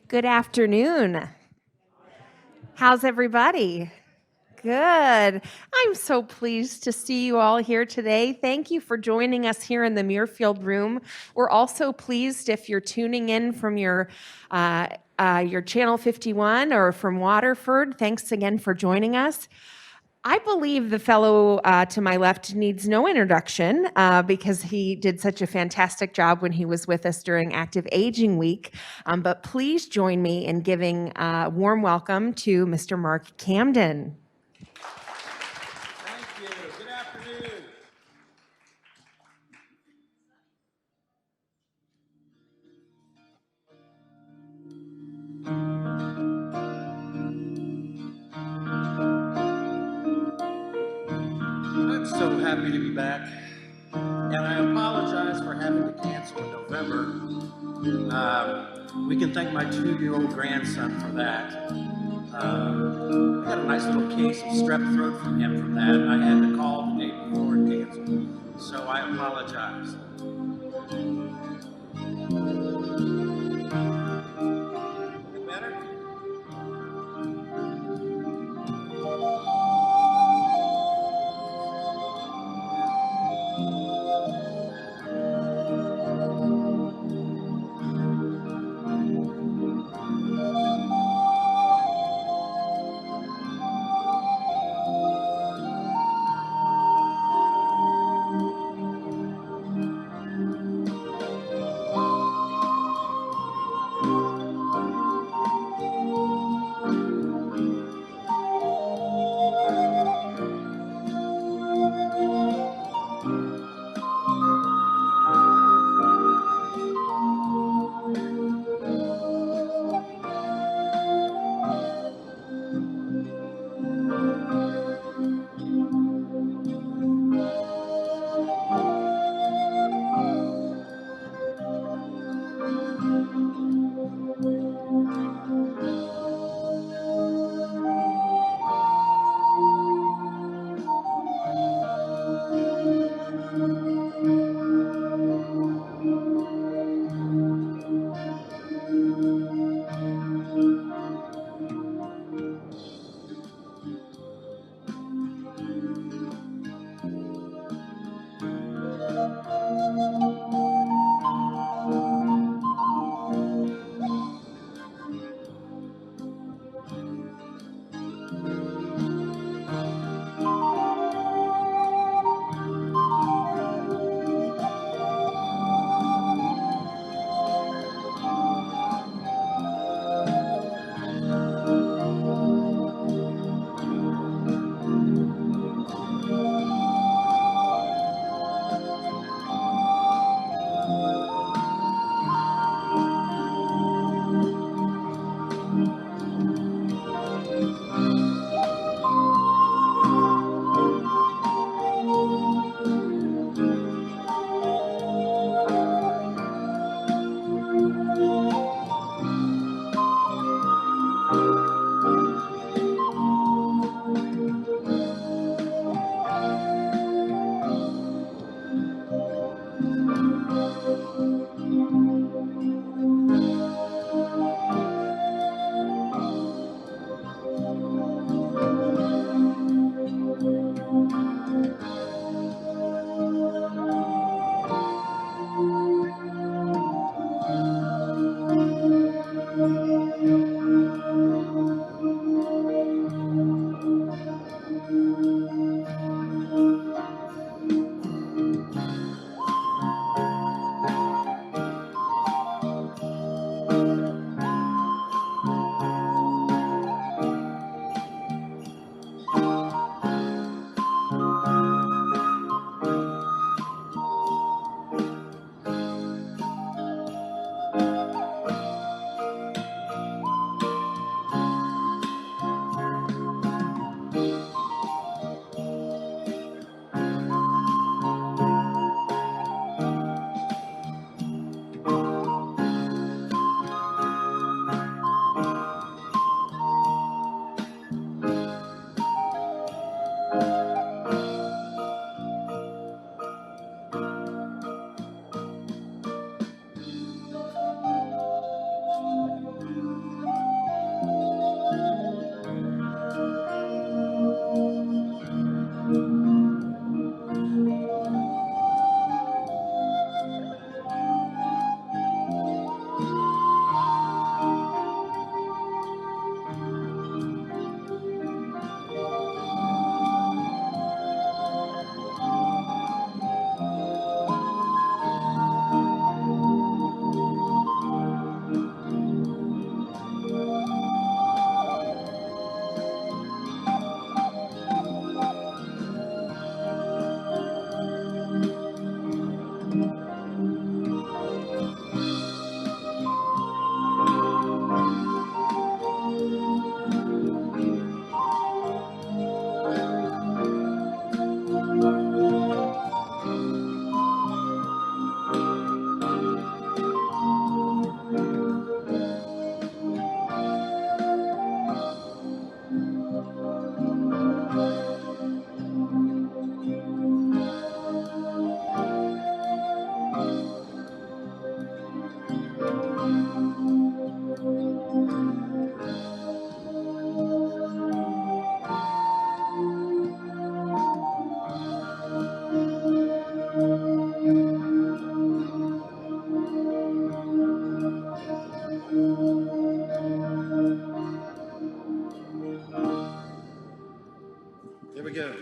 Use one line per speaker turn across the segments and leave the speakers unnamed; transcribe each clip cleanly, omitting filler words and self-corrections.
Good afternoon. How's everybody? Good. I'm so pleased to see you all here today. Thank you for joining us here in the Muirfield room. We're also pleased if you're tuning in from your Channel 51 or from Waterford. Thanks again for joining us. I believe the fellow to my left needs no introduction because he did such a fantastic job when he was with us during Active Aging Week. But please join me in giving a warm welcome to Mr. Mark Camden.
Thank you. Good afternoon. I'm so happy to be back, and I apologize for having to cancel in November. We can thank my 2-year-old grandson for that. I got a nice little case of strep throat from him from that, and I had to call the day before and cancel. So I apologize. Any better?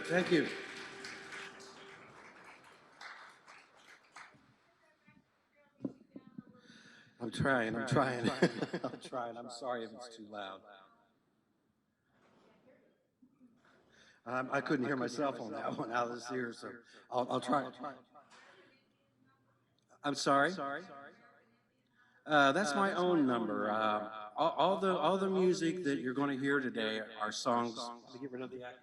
Thank you. I'm trying. I'm trying. I'm sorry if it's too loud. I couldn't hear myself on that one out of this ear, so I'll try. I'm sorry. That's my own number. All the music that you're going to hear today are songs. Let me get rid of the echo.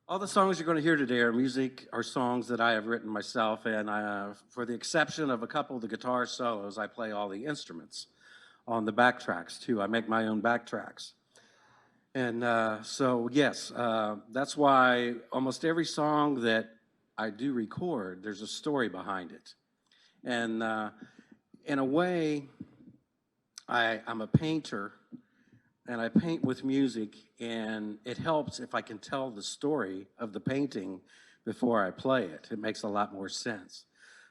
All the songs you're going to hear today are songs that I have written myself, and for the exception of a couple of the guitar solos, I play all the instruments on the backtracks too. I make my own backtracks. And so, yes, that's why almost every song that I do record, there's a story behind it. And in a way, I'm a painter, and I paint with music, and it helps if I can tell the story of the painting before I play it. It makes a lot more sense.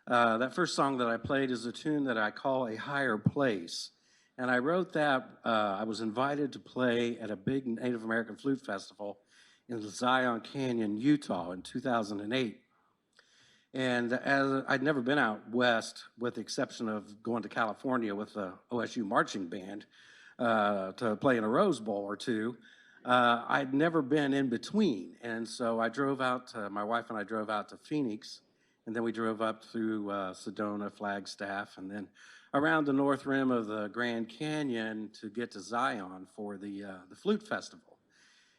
That first song that I played is a tune that I call A Higher Place. And I wrote that, I was invited to play at a big Native American flute festival in Zion Canyon, Utah in 2008. And as I'd never been out west, with the exception of going to California with the OSU marching band to play in a Rose Bowl or two, I'd never been in between. And so I drove out, my wife and I drove out to Phoenix, and then we drove up through Sedona, Flagstaff, and then around the north rim of the Grand Canyon to get to Zion for the Flute Festival.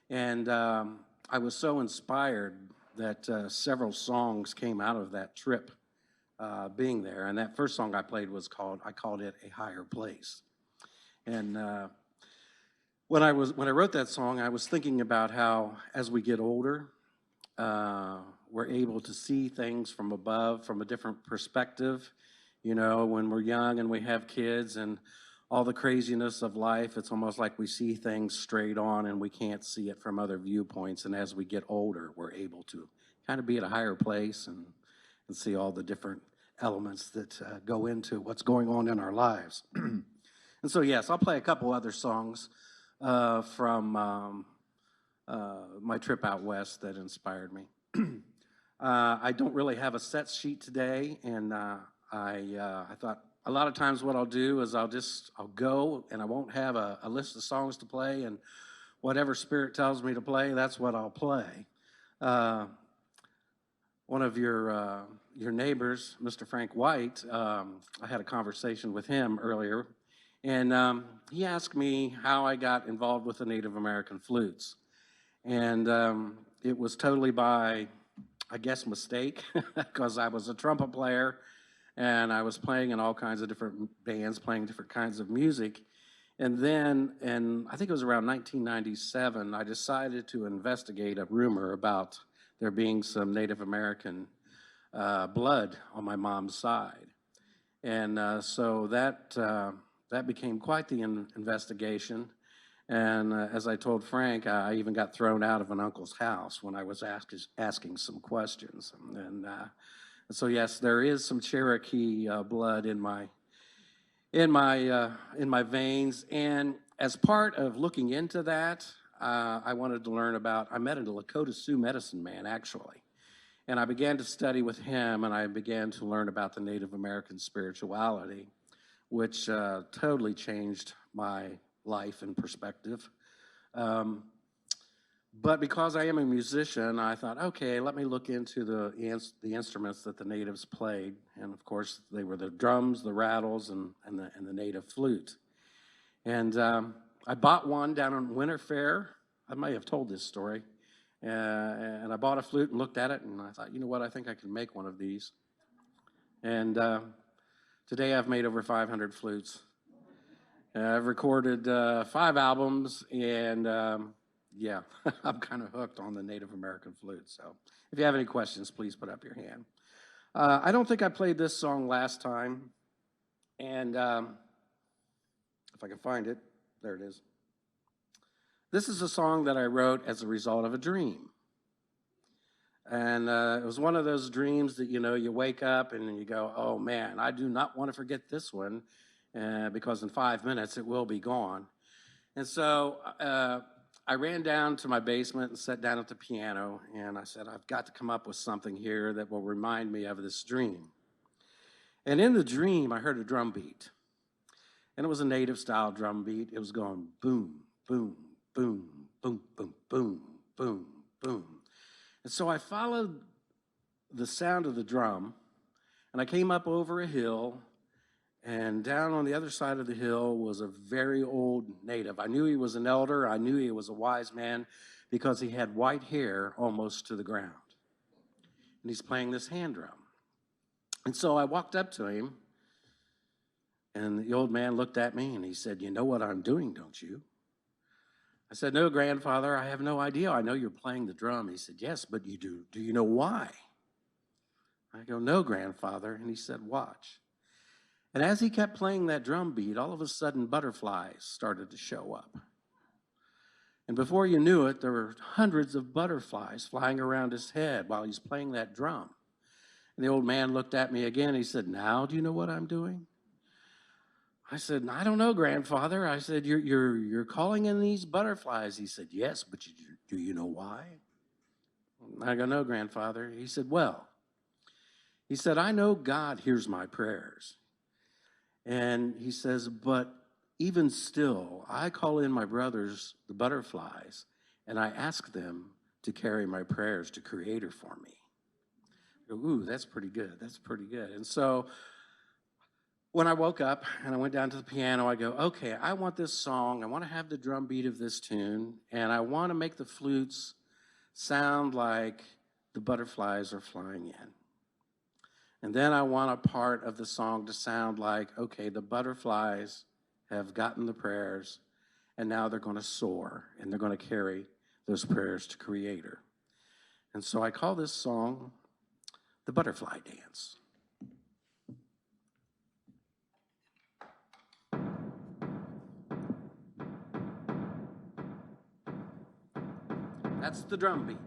And I was so inspired that several songs came out of that trip being there. And that first song I played I called it A Higher Place. And when I wrote that song, I was thinking about how as we get older, we're able to see things from above, from a different perspective. You know, when we're young and we have kids and all the craziness of life, it's almost like we see things straight on and we can't see it from other viewpoints. And as we get older, we're able to kind of be at a higher place and see all the different elements that go into what's going on in our lives. And so, yes, I'll play a couple other songs from my trip out west that inspired me. I don't really have a set sheet today, and I thought a lot of times what I'll do is I'll go and I won't have a list of songs to play, and whatever Spirit tells me to play, that's what I'll play. One of your neighbors, Mr. Frank White, I had a conversation with him earlier, and he asked me how I got involved with the Native American flutes. And it was totally by, I guess, mistake, because I was a trumpet player, and I was playing in all kinds of different bands, playing different kinds of music. And then, I think it was around 1997, I decided to investigate a rumor about there being some Native American blood on my mom's side. And so that became quite the investigation. And as I told Frank, I even got thrown out of an uncle's house when I was asking some questions. And so yes, there is some Cherokee blood in my veins. And as part of looking into that, I wanted to learn about. I met a Lakota Sioux medicine man actually, and I began to study with him, and I began to learn about the Native American spirituality, which totally changed my life and perspective. But because I am a musician, I thought, okay, let me look into the instruments that the natives played. And of course, they were the drums, the rattles, and the native flute. And I bought one down on Winter Fair. I may have told this story. And I bought a flute and looked at it, and I thought, you know what, I think I can make one of these. And today I've made over 500 flutes. I've recorded 5 albums, and yeah, I'm kind of hooked on the Native American flute. So if you have any questions, please put up your hand. I don't think I played this song last time, and if I can find it, there it is. This is a song that I wrote as a result of a dream. And it was one of those dreams that, you know, you wake up and you go, oh man, I do not want to forget this one, because in 5 minutes it will be gone. And so I ran down to my basement and sat down at the piano, and I said, I've got to come up with something here that will remind me of this dream. And in the dream, I heard a drum beat. And it was a native style drum beat. It was going boom, boom, boom, boom, boom, boom, boom, boom. And so I followed the sound of the drum, and I came up over a hill, and down on the other side of the hill was a very old native. I knew he was an elder. I knew he was a wise man because he had white hair almost to the ground. And he's playing this hand drum. And so I walked up to him, and the old man looked at me and he said, "You know what I'm doing, don't you?" I said, "No, grandfather, I have no idea. I know you're playing the drum." He said, "Yes, but you do. Do you know why?" I go, "No, grandfather." And he said, "Watch." And as he kept playing that drum beat, all of a sudden butterflies started to show up. And before you knew it, there were hundreds of butterflies flying around his head while he's playing that drum. And the old man looked at me again. He said, "Now do you know what I'm doing?" I said, "I don't know, grandfather." I said, you're calling in these butterflies." He said, "Yes, but do you know why?" I go, "No, grandfather." He said, "Well," he said, "I know God hears my prayers." And he says, "But even still, I call in my brothers, the butterflies, and I ask them to carry my prayers to Creator for me." I go, "Ooh, that's pretty good. That's pretty good." And so when I woke up and I went down to the piano, I go, "Okay, I want this song. I want to have the drum beat of this tune, and I want to make the flutes sound like the butterflies are flying in. And then I want a part of the song to sound like, okay, the butterflies have gotten the prayers, and now they're going to soar, and they're going to carry those prayers to Creator." And so I call this song the Butterfly Dance. That's the drum beat.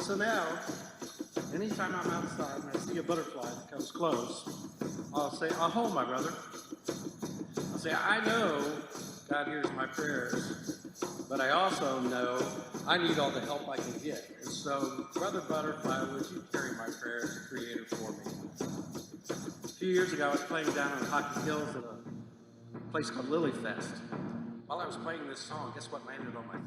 So now, anytime I'm outside and I see a butterfly that comes close, I'll say, "Aho, my brother." I'll say, "I know God hears my prayers, but I also know I need all the help I can get. And so, Brother Butterfly, would you carry my prayers, Creator, for me?" A few years ago, I was playing down on Hockey Hills at a place called Lily Fest. While I was playing this song, guess what landed on my flute?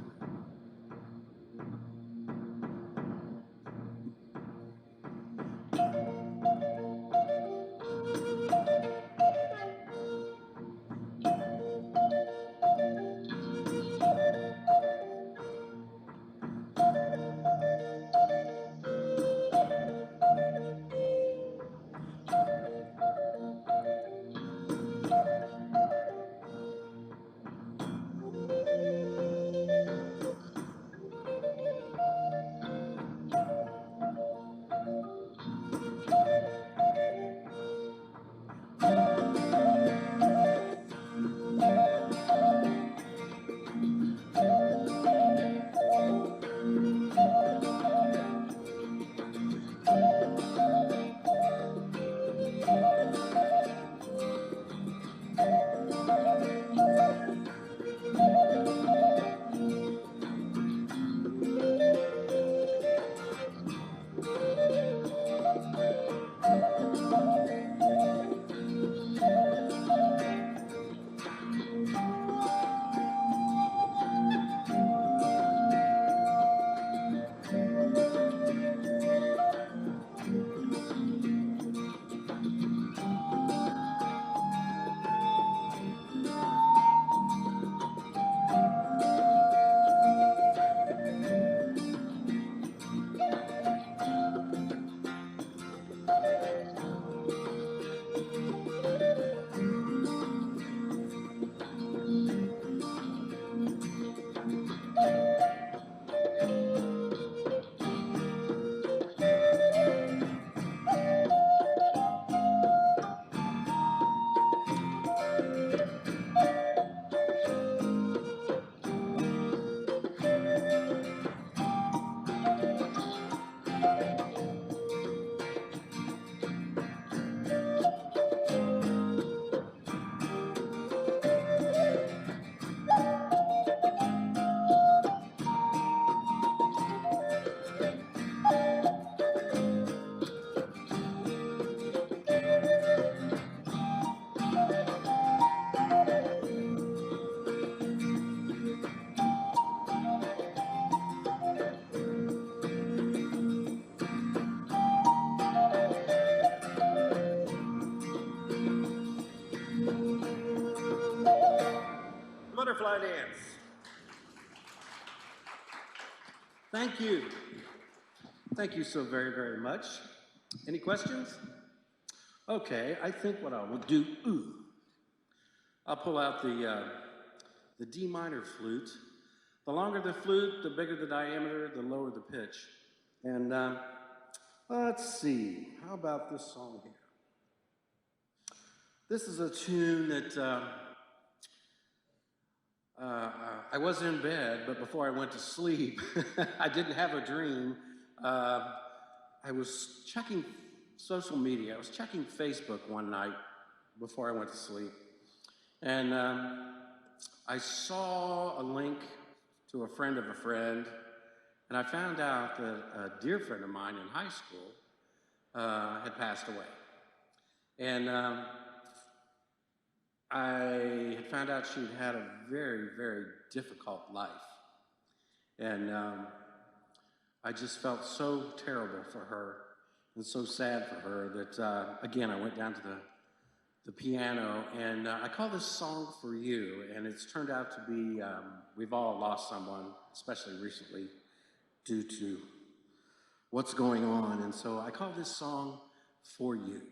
Butterfly dance. Thank you. Thank you so very, very much. Any questions? Okay, I think what I will do, I'll pull out the D minor flute. The longer the flute, the bigger the diameter, the lower the pitch. And let's see, how about this song here? This is a tune that I was in bed, but before I went to sleep, I didn't have a dream. I was checking social media. I was checking Facebook one night before I went to sleep. And I saw a link to a friend of a friend, and I found out that a dear friend of mine in high school had passed away. And I had found out she'd had a very, very difficult life. And I just felt so terrible for her and so sad for her that, again, I went down to the piano, and I call this song For You, and it's turned out to be, we've all lost someone, especially recently, due to what's going on. And so I call this song For You.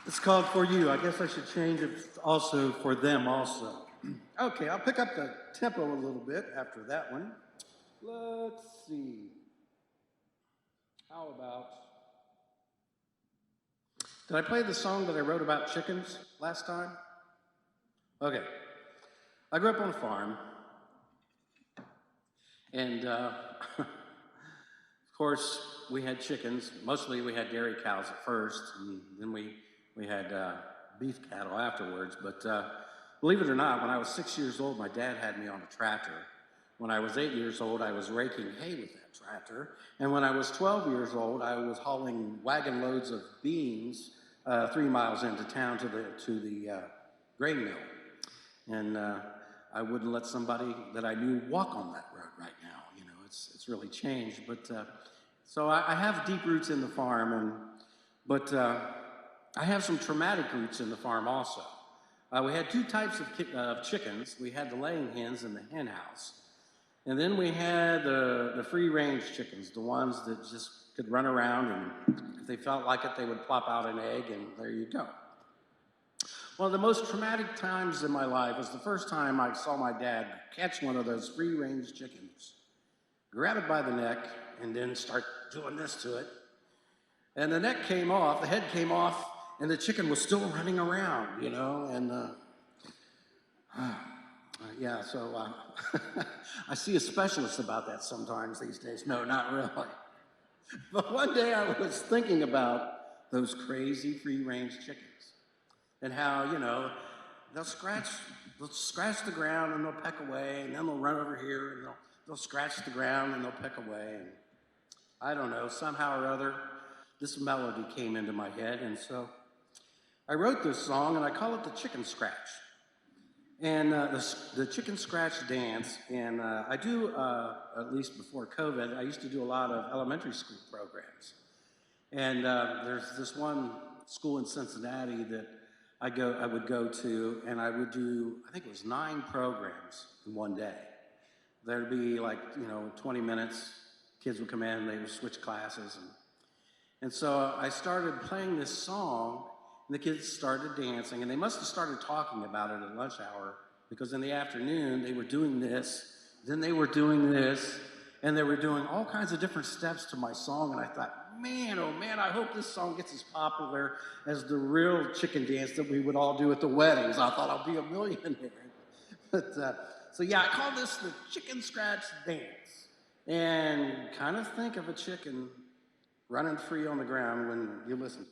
It's called For You. I guess I should change it also for them also. Okay, I'll pick up the tempo a little bit after that one. Let's see. How about... Did I play the song that I wrote about chickens last time? Okay. I grew up on a farm. And of course, we had chickens. Mostly we had dairy cows at first, and then we had beef cattle afterwards. But believe it or not, when I was 6 years old, my dad had me on a tractor. When I was 8 years old, I was raking hay with that tractor. And when I was 12 years old, I was hauling wagon loads of beans 3 miles into town to the grain mill. And I wouldn't let somebody that I knew walk on that road right now. You know, it's really changed. But so I have deep roots in the farm, but I have some traumatic roots in the farm also. We had two types of chickens. We had the laying hens in the hen house. And then we had the free-range chickens, the ones that just could run around, and if they felt like it, they would plop out an egg, and there you go. One of the most traumatic times in my life was the first time I saw my dad catch one of those free-range chickens, grab it by the neck, and then start doing this to it. And the neck came off, the head came off, and the chicken was still running around, you know, and yeah, so I see a specialist about that sometimes these days. No, not really. But one day I was thinking about those crazy free-range chickens and how, you know, they'll scratch the ground and they'll peck away, and then they'll run over here and they'll scratch the ground and they'll peck away. And I don't know, somehow or other, this melody came into my head, and so I wrote this song, and I call it the Chicken Scratch. And the Chicken Scratch dance, and I do, at least before COVID, I used to do a lot of elementary school programs. And there's this one school in Cincinnati that I would go to, and I would do, I think it was 9 programs in one day. There'd be like, 20 minutes, kids would come in, they would switch classes. And so I started playing this song, And the kids started dancing, and they must have started talking about it at lunch hour, because in the afternoon they were doing this, then they were doing this, and they were doing all kinds of different steps to my song. And I thought, man, oh man, I hope this song gets as popular as the real chicken dance that we would all do at the weddings. I thought I'll be a millionaire. But so yeah, I call this the chicken scratch dance. And kind of think of a chicken running free on the ground when you listen to this.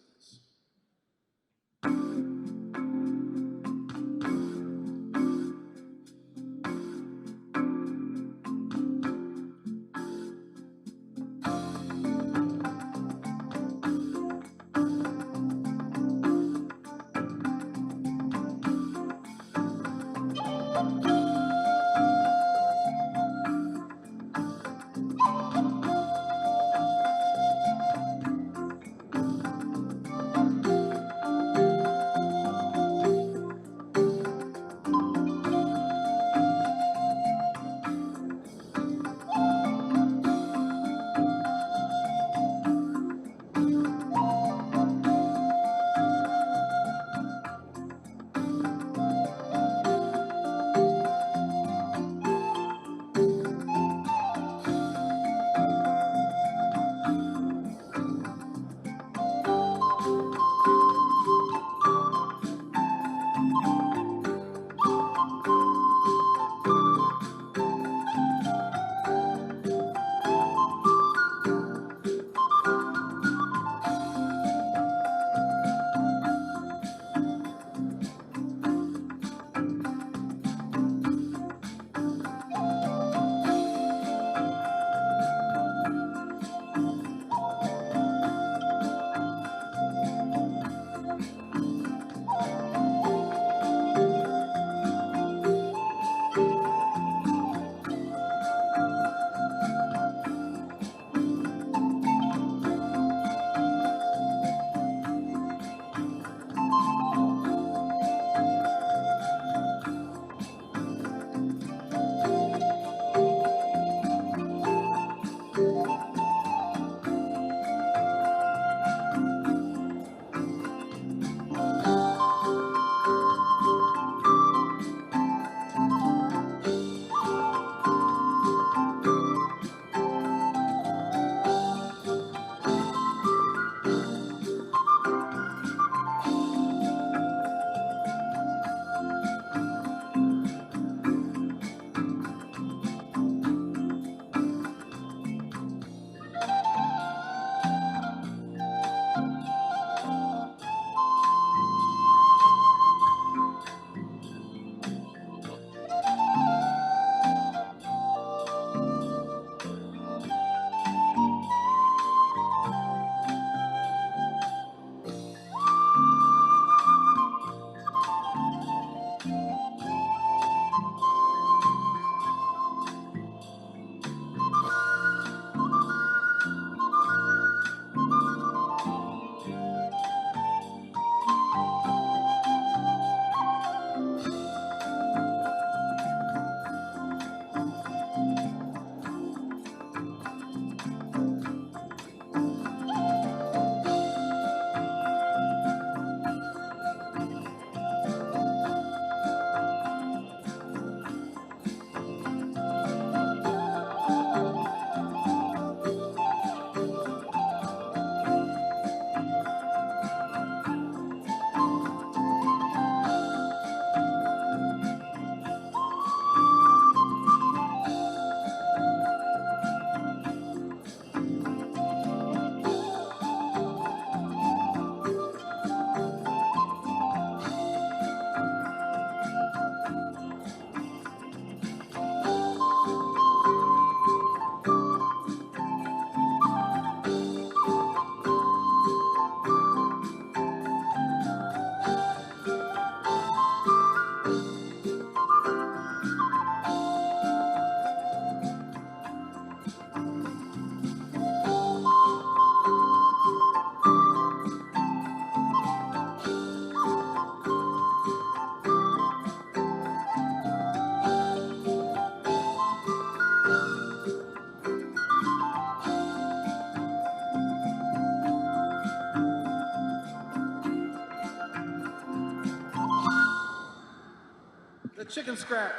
The chicken scratch.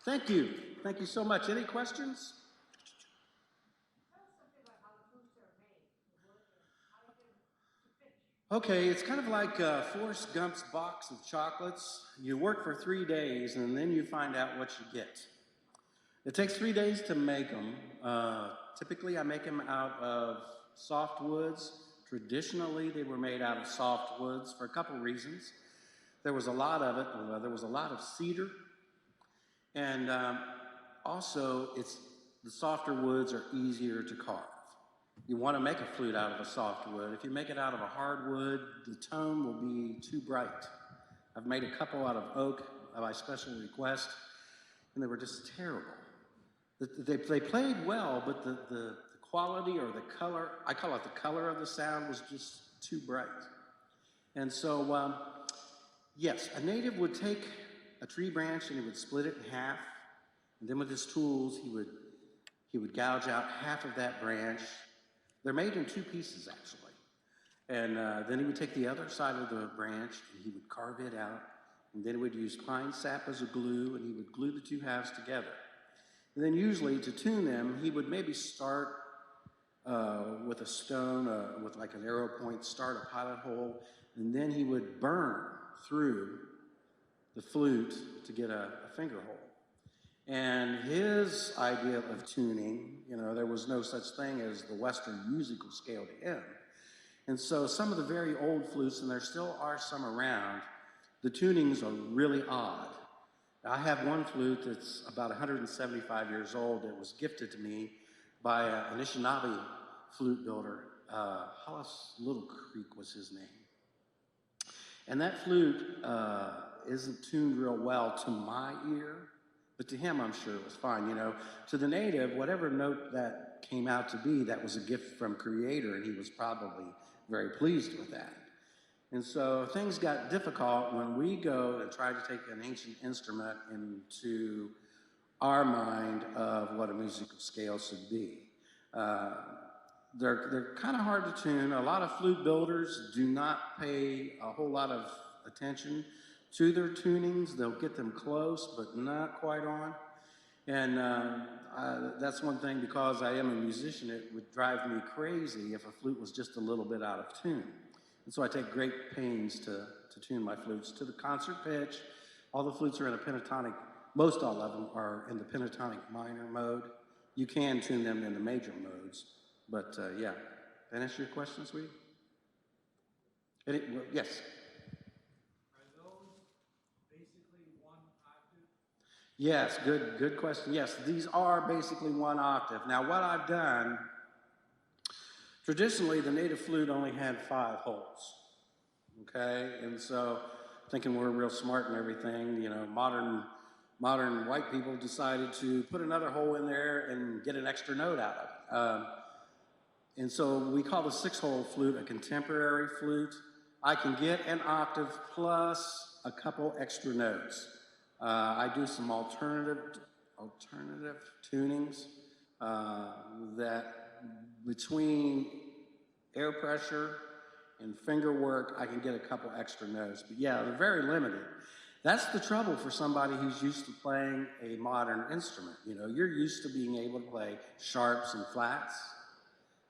Thank you. Thank you so much. Any questions? Okay, it's kind of like Forrest Gump's box of chocolates. You work for 3 days and then you find out what you get. It takes 3 days to make them. Typically, I make them out of soft woods. Traditionally, they were made out of soft woods for a couple reasons. There was a lot of it. There was a lot of cedar. And also, the softer woods are easier to carve. You want to make a flute out of a soft wood. If you make it out of a hardwood, the tone will be too bright. I've made a couple out of oak by special request, and they were just terrible. They played well, but the quality or the color, I call it the color of the sound, was just too bright. And so, yes, a native would take a tree branch and he would split it in half, and then with his tools, he would gouge out half of that branch. They're made in 2 pieces, actually. And then he would take the other side of the branch and he would carve it out. And then he would use pine sap as a glue, and he would glue the 2 halves together. And then usually, to tune them, he would maybe start with a stone, with like an arrow point, start a pilot hole, and then he would burn through the flute to get a finger hole. And his idea of tuning, there was no such thing as the Western musical scale to him. And so some of the very old flutes, and there still are some around, the tunings are really odd. I have one flute that's about 175 years old that was gifted to me by an Anishinaabe flute builder. Hollis Little Creek was his name. And that flute isn't tuned real well to my ear, but to him, I'm sure it was fine. To the native, whatever note that came out to be, that was a gift from Creator, and he was probably very pleased with that. And so things got difficult when we go and try to take an ancient instrument into our mind of what a musical scale should be. They're kind of hard to tune. A lot of flute builders do not pay a whole lot of attention to their tunings. They'll get them close, but not quite on. And that's one thing, because I am a musician, it would drive me crazy if a flute was just a little bit out of tune. And so I take great pains to tune my flutes to the concert pitch. All the flutes are in a pentatonic, most all of them are in the pentatonic minor mode. You can tune them in the major modes, but yeah. That answer your question, sweetie? Yes?
Are those basically 1 octave?
Yes, good question. Yes, these are basically 1 octave. Now what I've done, traditionally the native flute only had 5 holes, okay? And so, thinking we're real smart and everything, modern white people decided to put another hole in there and get an extra note out of it. And so we call the 6-hole flute a contemporary flute. I can get an octave plus a couple extra notes. I do some alternative tunings that between air pressure and finger work, I can get a couple extra notes. But yeah, they're very limited. That's the trouble for somebody who's used to playing a modern instrument. You're used to being able to play sharps and flats.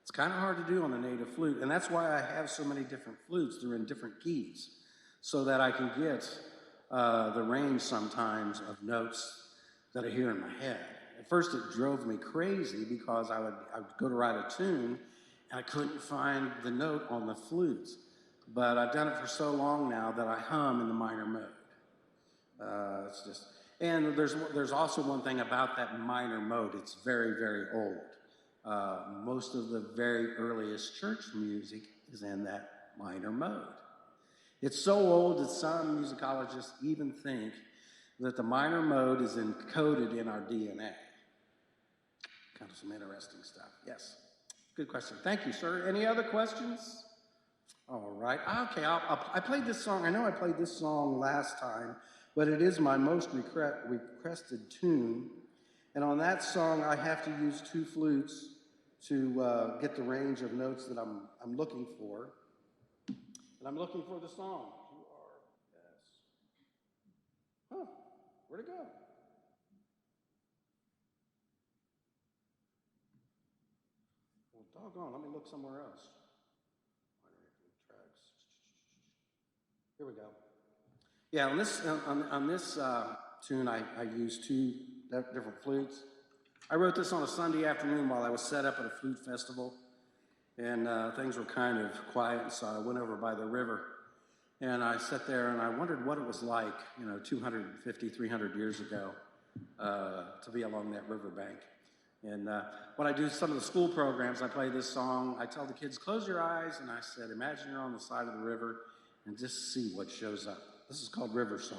It's kind of hard to do on a native flute, and that's why I have so many different flutes. They're in different keys, so that I can get the range sometimes of notes that I hear in my head. At first it drove me crazy, because I would go to write a tune, and I couldn't find the note on the flute. But I've done it for so long now that I hum in the minor mode. And there's also one thing about that minor mode. It's very, very old. Most of the very earliest church music is in that minor mode. It's so old that some musicologists even think that the minor mode is encoded in our DNA. Kind of some interesting stuff. Yes, good question. Thank you, sir. Any other questions? All right. Okay, I played this song. I know I played this song last time, but it is my most requested tune. And on that song, I have to use 2 flutes to get the range of notes that I'm looking for. And I'm looking for the song. You are Huh, where'd it go? Well, doggone, let me look somewhere else. Tracks. Here we go. Yeah, on this tune, I used two different flutes. I wrote this on a Sunday afternoon while I was set up at a flute festival, and things were kind of quiet, so I went over by the river, and I sat there and I wondered what it was like, 250, 300 years ago, to be along that riverbank. And when I do some of the school programs, I play this song. I tell the kids, close your eyes, and I said, imagine you're on the side of the river and just see what shows up. This is called River Song.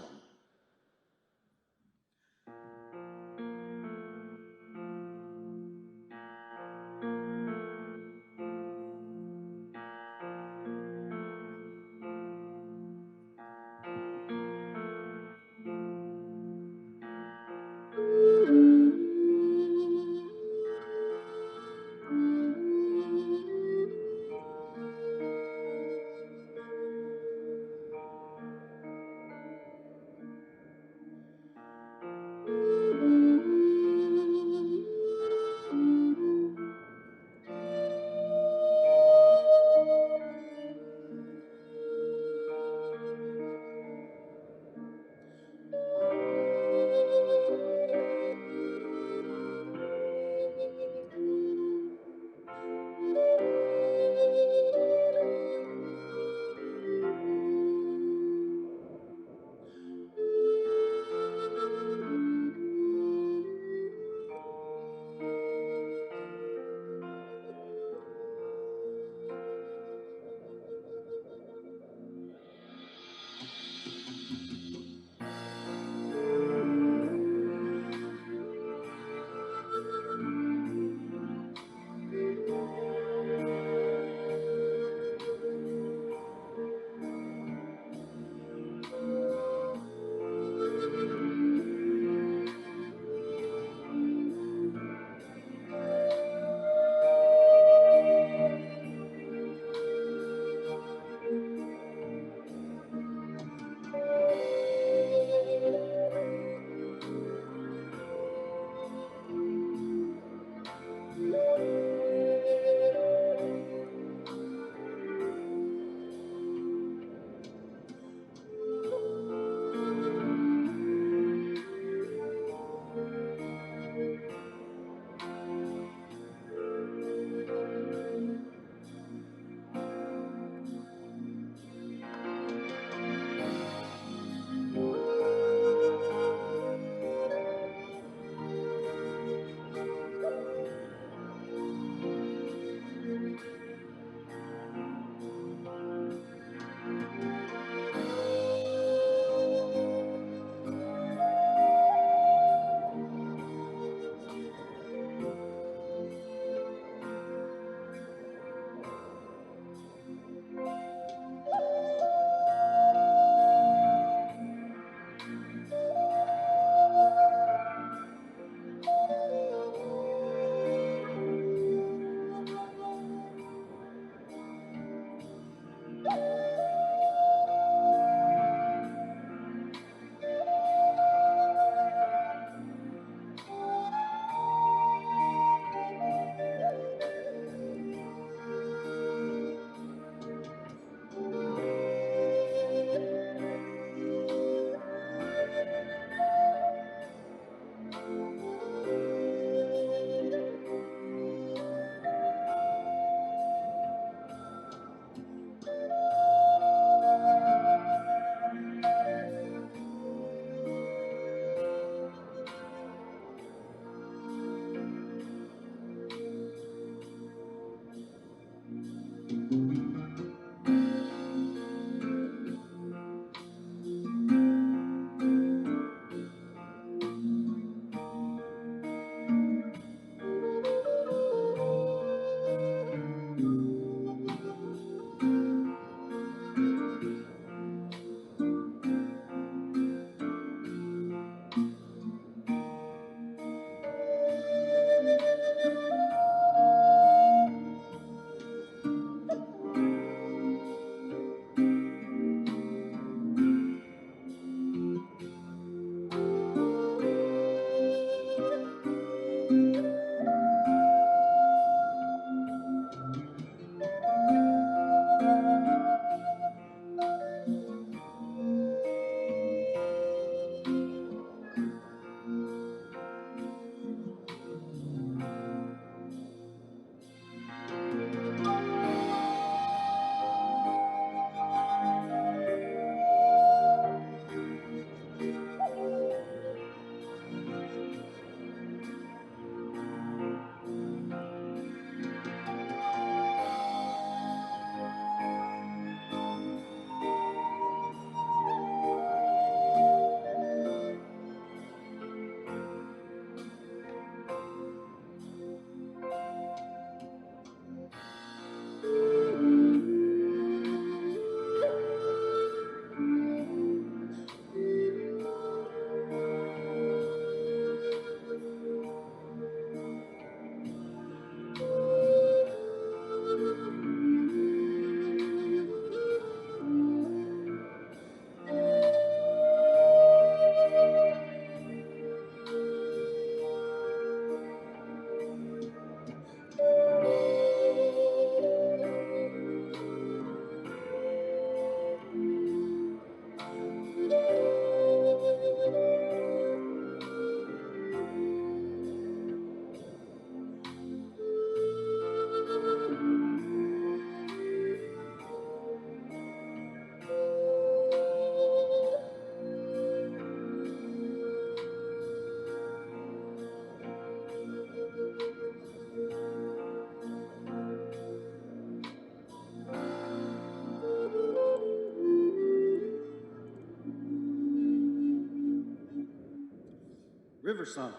River Song.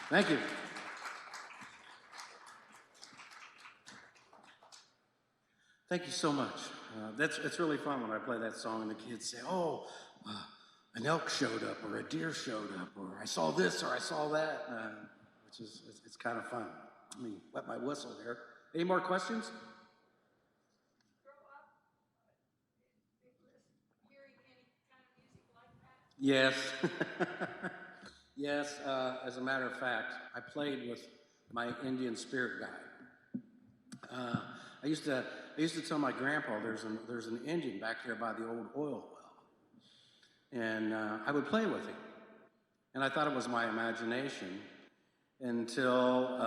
Thank you. Thank you so much. It's really fun when I play that song and the kids say, "Oh, an elk showed up, or a deer showed up, or I saw this, or I saw that," which is it's kind of fun. Let me wet my whistle here. Any more questions? Yes. Yes, as a matter of fact, I played with my Indian spirit guide. I used to tell my grandpa there's an Indian back there by the old oil well, and I would play with him, and I thought it was my imagination until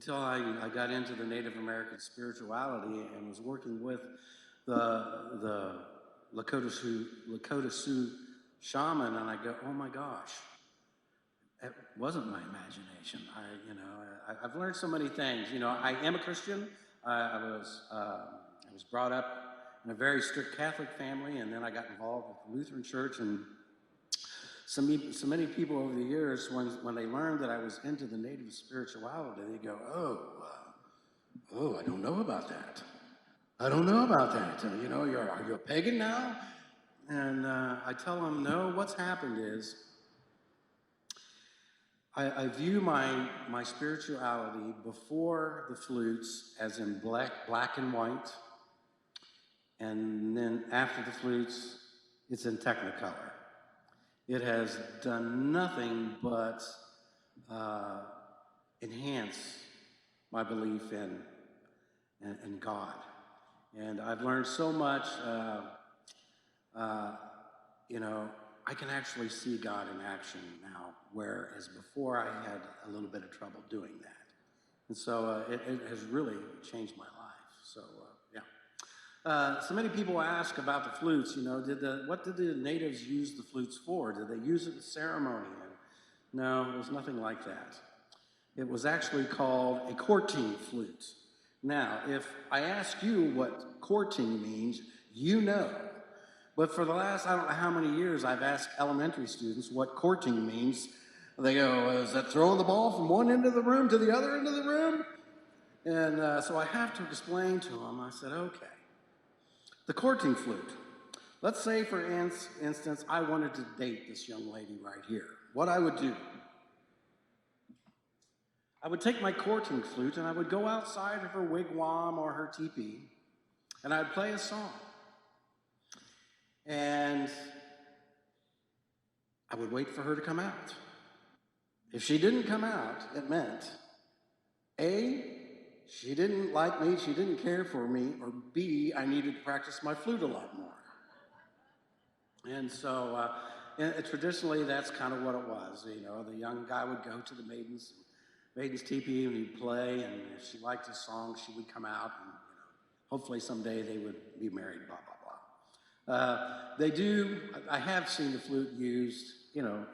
I got into the Native American spirituality and was working with the Lakota Sioux shaman, and I go, oh my gosh, it wasn't my imagination. I've learned so many things. I am a Christian. I was brought up in a very strict Catholic family, and then I got involved with the Lutheran Church. And so many people over the years, when they learned that I was into the Native spirituality, they go, oh, I don't know about that. I don't know about that. Are you a pagan now? And I tell them, no, what's happened is I view my spirituality before the flutes as in black and white, and then after the flutes, it's in Technicolor. It has done nothing but enhance my belief in God. And I've learned so much. I can actually see God in action now, whereas before I had a little bit of trouble doing that. And so it has really changed my life. So, yeah. So many people ask about the flutes, what did the natives use the flutes for? Did they use it in ceremony? And no, it was nothing like that. It was actually called a courting flute. Now, if I ask you what courting means, you know. But for the last, I don't know how many years, I've asked elementary students what courting means. They go, is that throwing the ball from one end of the room to the other end of the room? And so I have to explain to them. I said, okay, the courting flute. Let's say, for instance, I wanted to date this young lady right here. What I would do, I would take my courting flute and I would go outside of her wigwam or her teepee, and I'd play a song. And I would wait for her to come out. If she didn't come out, it meant, A, she didn't like me, she didn't care for me, or B, I needed to practice my flute a lot more. And so traditionally, that's kind of what it was. The young guy would go to the maiden's teepee and he'd play, and if she liked his song, she would come out, and hopefully someday they would be married, blah, blah, blah. I have seen the flute used,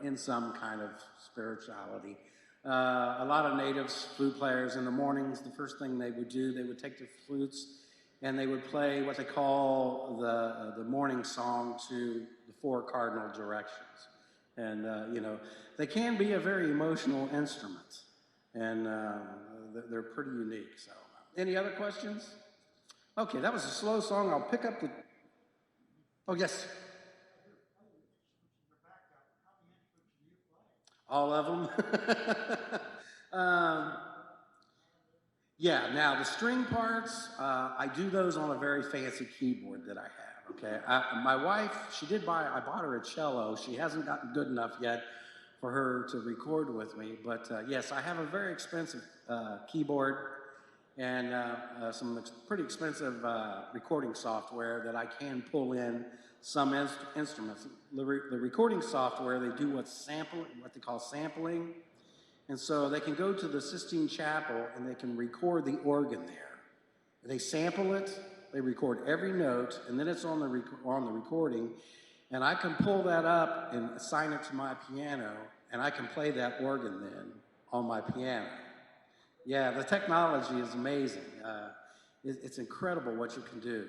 in some kind of spirituality. A lot of natives, flute players, in the mornings, the first thing they would do, they would take their flutes and they would play what they call the morning song to the 4 cardinal directions. And, they can be a very emotional instrument, and they're pretty unique. So, any other questions? Okay, that was a slow song. I'll pick up the... Oh, yes. All of them? Yeah, now the string parts, I do those on a very fancy keyboard that I have, okay? My wife, I bought her a cello. She hasn't gotten good enough yet for her to record with me, but yes, I have a very expensive keyboard and some pretty expensive recording software that I can pull in some instruments. The recording software, they do what they call sampling, and so they can go to the Sistine Chapel and they can record the organ there. They sample it, they record every note, and then it's on the recording, and I can pull that up and assign it to my piano, and I can play that organ then on my piano. Yeah, the technology is amazing. It's incredible what you can do.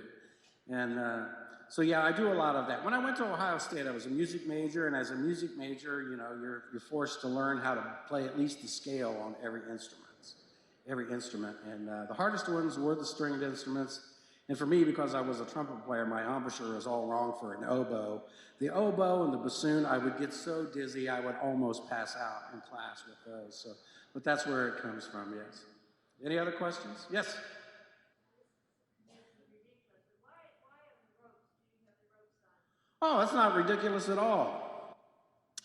And so yeah, I do a lot of that. When I went to Ohio State, I was a music major, and as a music major, you know, you're forced to learn how to play at least the scale on every instrument. And the hardest ones were the stringed instruments. And for me, because I was a trumpet player, my embouchure was all wrong for an oboe. The oboe and the bassoon, I would get so dizzy, I would almost pass out in class with those. So, but that's where it comes from, yes. Any other questions? Yes? Oh, that's not ridiculous at all.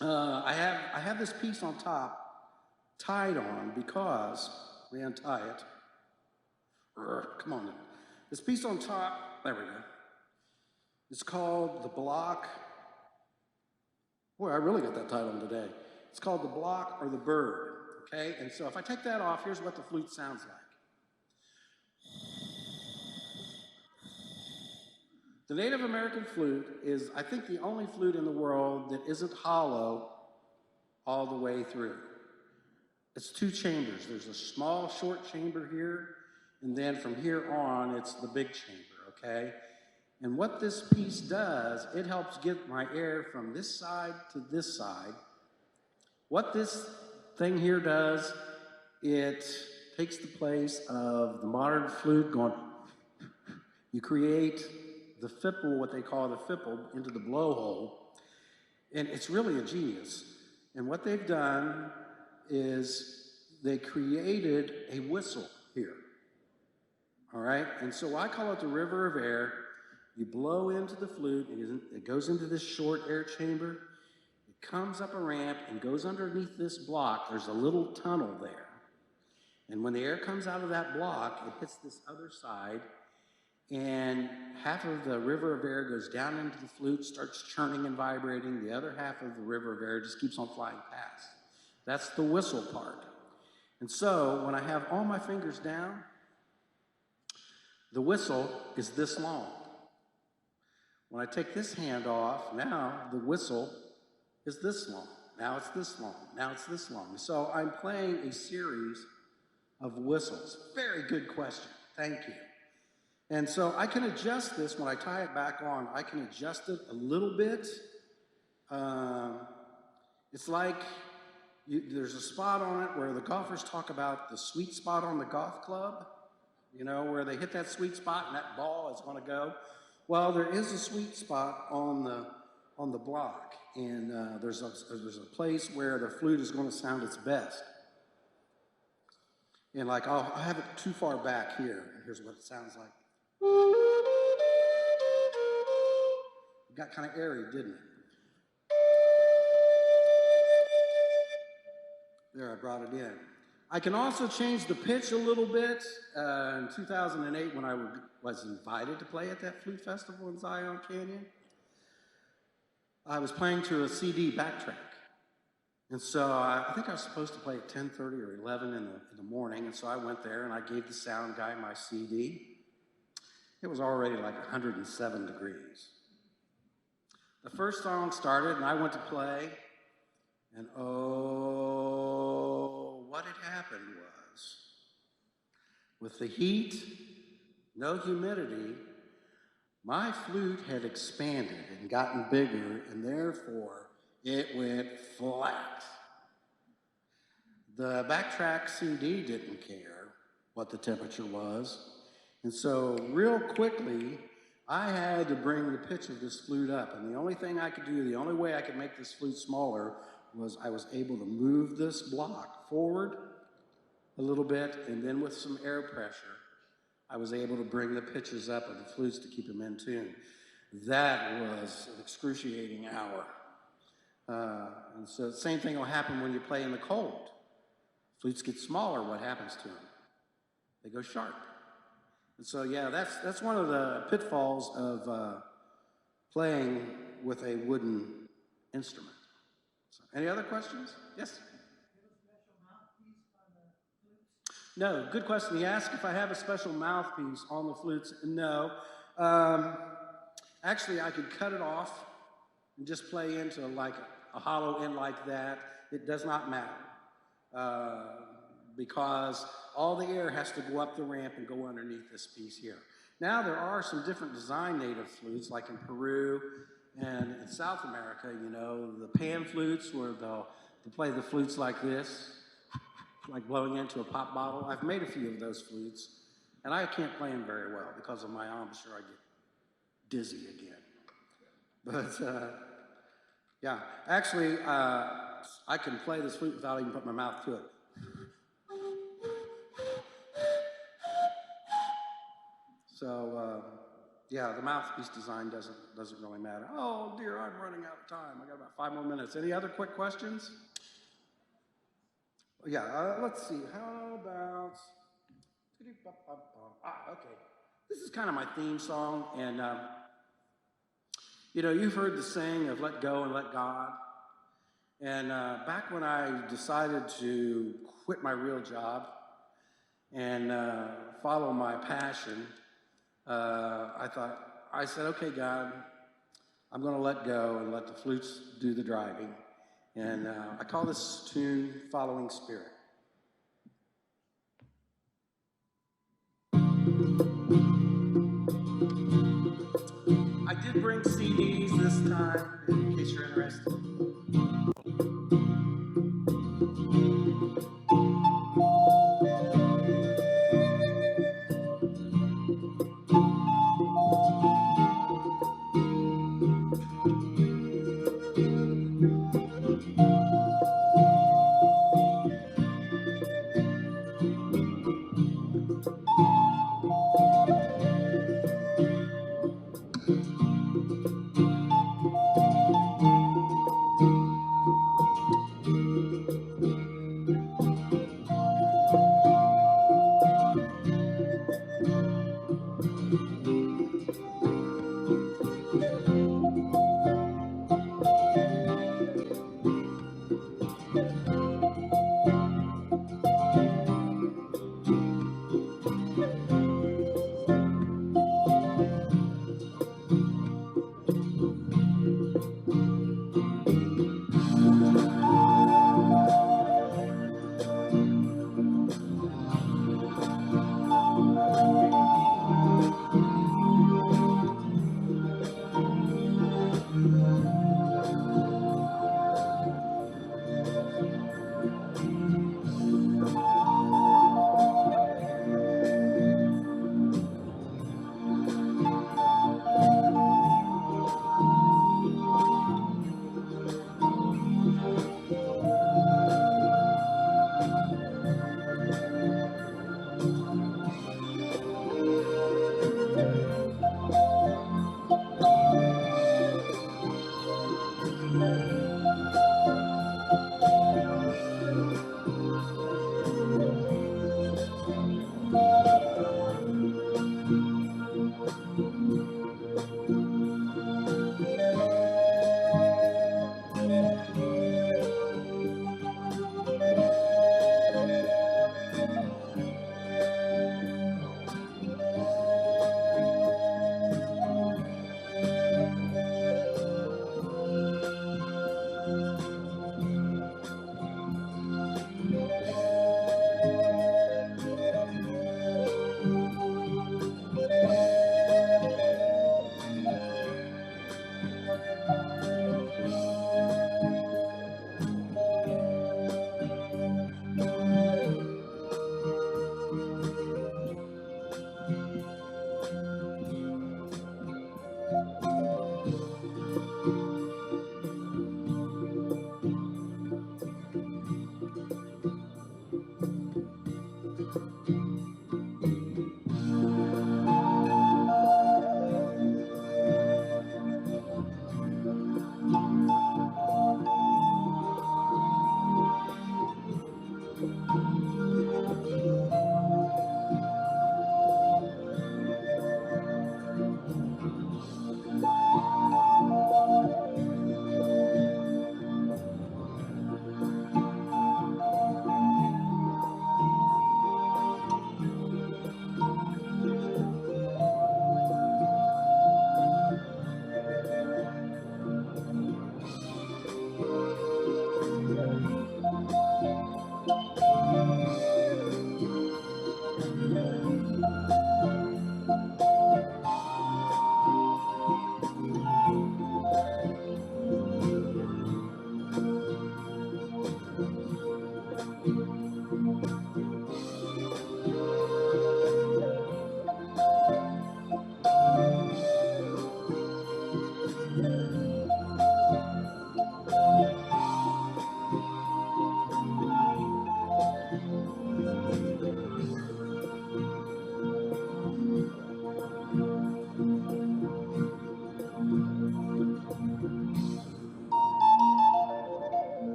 I have this piece on top tied on because we untie it. Come on. This piece on top, there we go. It's called the block. Boy, I really got that title today. It's called the block or the bird, okay? And so if I take that off, here's what the flute sounds like. The Native American flute is, I think, the only flute in the world that isn't hollow all the way through. It's two chambers. There's a small, short chamber here, and then from here on, it's the big chamber, okay? And what this piece does, it helps get my air from this side to this side. What this thing here does, it takes the place of the modern flute going. You create the fipple, what they call the fipple, into the blowhole, and it's really ingenious. And what they've done is they created a whistle here. All right, and so I call it the river of air. You blow into the flute, it goes into this short air chamber, it comes up a ramp and goes underneath this block. There's a little tunnel there. And when the air comes out of that block, it hits this other side, and half of the river of air goes down into the flute, starts churning and vibrating. The other half of the river of air just keeps on flying past. That's the whistle part. And so when I have all my fingers down, the whistle is this long. When I take this hand off, now the whistle is this long. Now it's this long. Now it's this long. So I'm playing a series of whistles. Very good question. Thank you. And so I can adjust this when I tie it back on. I can adjust it a little bit. It's like there's a spot on it where the golfers talk about the sweet spot on the golf club, you know, where they hit that sweet spot and that ball is going to go. Well, there is a sweet spot on the block, and there's a place where the flute is going to sound its best. And like I'll have it too far back here. Here's what it sounds like. It got kind of airy, didn't it? There, I brought it in. I can also change the pitch a little bit. In 2008, when I was invited to play at that flute festival in Zion Canyon, I was playing to a CD backtrack. And so I think I was supposed to play at 10:30 or 11 in the morning, and so I went there and I gave the sound guy my CD. It was already like 107 degrees. The first song started and I went to play, and oh, what had happened was, with the heat, no humidity, my flute had expanded and gotten bigger, and therefore it went flat. The backtrack CD didn't care what the temperature was, and so real quickly, I had to bring the pitch of this flute up, and the only thing I could do, the only way I could make this flute smaller was I was able to move this block forward a little bit, and then with some air pressure, I was able to bring the pitches up of the flutes to keep them in tune. That was an excruciating hour. And so the same thing will happen when you play in the cold. Flutes get smaller, what happens to them? They go sharp. And so yeah, that's one of the pitfalls of playing with a wooden instrument. So, any other questions? Yes? No, good question. He asked if I have a special mouthpiece on the flutes. No. Actually, I could cut it off and just play into like a hollow end like that. It does not matter because all the air has to go up the ramp and go underneath this piece here. Now there are some different design native flutes, like in Peru and in South America, you know, the pan flutes where they'll play the flutes like this, like blowing into a pop bottle. I've made a few of those flutes, and I can't play them very well because of my embouchure. I get dizzy again. But yeah, actually, I can play this flute without even putting my mouth to it. So, yeah, the mouthpiece design doesn't really matter. Oh dear, I'm running out of time. I got about 5 more minutes. Any other quick questions? Yeah, let's see. How about? Okay. This is kind of my theme song, and you know, you've heard the saying of "Let go and let God." And back when I decided to quit my real job and follow my passion, I said, okay, God, I'm going to let go and let the flutes do the driving. And I call this tune Following Spirit. I did bring CDs this time, in case you're interested.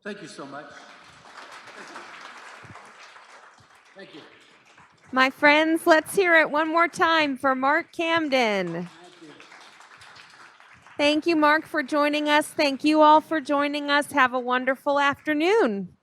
Thank you so much. Thank you.
My friends, let's hear it one more time for Mark Camden. Thank you, Mark, for joining us. Thank you all for joining us. Have a wonderful afternoon.